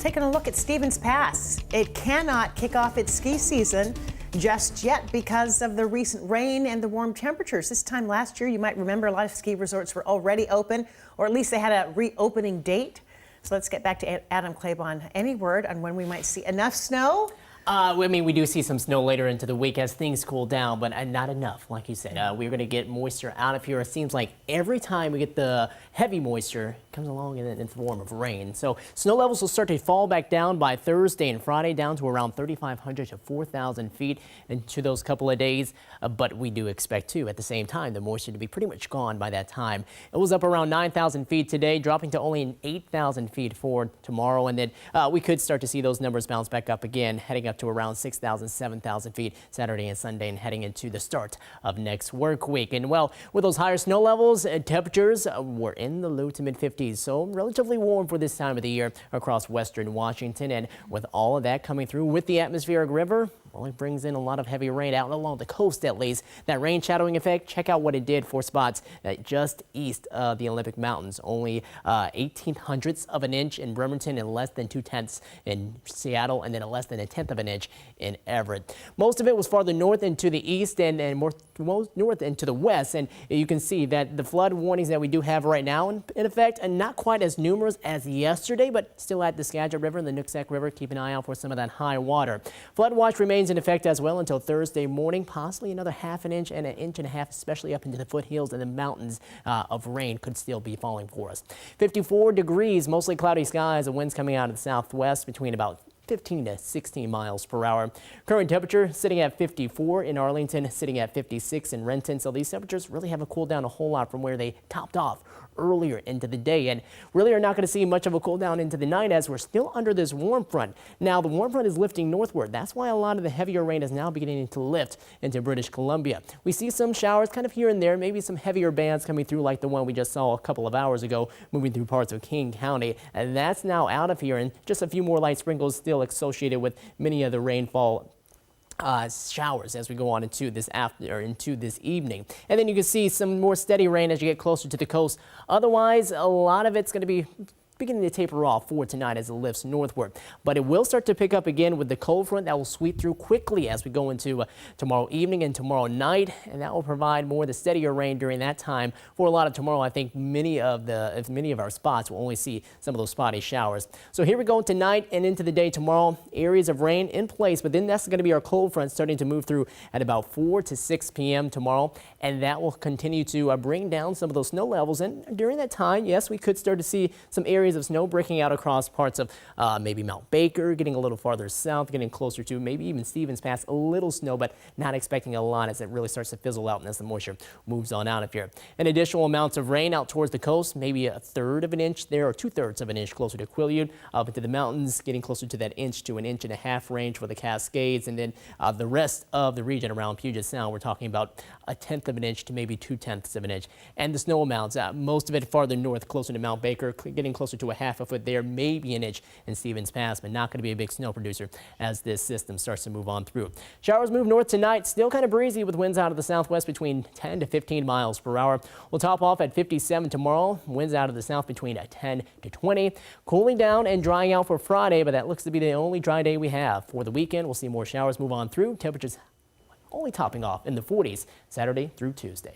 Taking a look at Stevens Pass. It cannot kick off its ski season just yet because of the recent rain and the warm temperatures. This time last year, you might remember a lot of ski resorts were already open, or at least they had a reopening date. So let's get back to Adam Claibon. Any word on when we might see enough snow? I mean, we do see some snow later into the week as things cool down, but not enough. Like you said, we're going to get moisture out of here. It seems like every time we get the heavy moisture, it comes along in the form of rain. So snow levels will start to fall back down by Thursday and Friday, down to around 3,500 to 4,000 feet into those couple of days. But we do expect, too, at the same time, the moisture to be pretty much gone by that time. It was up around 9,000 feet today, dropping to only 8,000 feet for tomorrow. And then we could start to see those numbers bounce back up again, heading up to around 6,000, 7,000 feet Saturday and Sunday, and heading into the start of next work week. And well, with those higher snow levels, temperatures were in the low to mid 50s, so relatively warm for this time of the year across western Washington. And with all of that coming through with the atmospheric river, well, it brings in a lot of heavy rain out along the coast, at least. That rain shadowing effect, check out what it did for spots just east of the Olympic Mountains. Only 0.18 of an inch in Bremerton and less than 2/10 in Seattle, and then less than 1/10 of an inch in Everett. Most of it was farther north into the east and more north into the west. And you can see that the flood warnings that we do have right now in effect are not quite as numerous as yesterday, but still at the Skagit River and the Nooksack River. Keep an eye out for some of that high water. Flood watch remains in effect as well until Thursday morning. Possibly another 1/2 inch and 1.5 inches, especially up into the foothills and the mountains of rain could still be falling for us. 54 degrees, mostly cloudy skies, and winds coming out of the southwest between about 15 to 16 miles per hour. Current temperature sitting at 54 in Arlington, sitting at 56 in Renton. So these temperatures really haven't cooled down a whole lot from where they topped off earlier into the day, and really are not going to see much of a cool down into the night as we're still under this warm front. Now the warm front is lifting northward. That's why a lot of the heavier rain is now beginning to lift into British Columbia. We see some showers kind of here and there, maybe some heavier bands coming through like the one we just saw a couple of hours ago moving through parts of King County, and that's now out of here, and just a few more light sprinkles still associated with many of the rainfall showers as we go on into this evening. And then you can see some more steady rain as you get closer to the coast. Otherwise, a lot of it's going to be beginning to taper off for tonight as it lifts northward. But it will start to pick up again with the cold front that will sweep through quickly as we go into tomorrow evening and tomorrow night, and that will provide more of the steadier rain during that time. For a lot of tomorrow, I think many of our spots will only see some of those spotty showers. So here we go tonight and into the day tomorrow. Areas of rain in place, but then that's going to be our cold front starting to move through at about 4 to 6 p.m. tomorrow, and that will continue to bring down some of those snow levels. And during that time, yes, we could start to see some areas of snow breaking out across parts of maybe Mount Baker, getting a little farther south, getting closer to maybe even Stevens Pass. A little snow, but not expecting a lot as it really starts to fizzle out and as the moisture moves on out of here. And additional amounts of rain out towards the coast, maybe 1/3 of an inch there, or 2/3 of an inch closer to Quileute, up into the mountains, getting closer to that 1 to 1.5 inch range for the Cascades. And then the rest of the region around Puget Sound, we're talking about 1/10 of an inch to maybe 2/10 of an inch. And the snow amounts, most of it farther north, closer to Mount Baker, getting closer to 1/2 a foot there, maybe an inch in Stevens Pass, but not going to be a big snow producer as this system starts to move on through. Showers move north tonight, still kind of breezy with winds out of the southwest between 10 to 15 miles per hour. We'll top off at 57 tomorrow, winds out of the south between 10 to 20. Cooling down and drying out for Friday, but that looks to be the only dry day we have. For the weekend, we'll see more showers move on through. Temperatures only topping off in the 40s Saturday through Tuesday.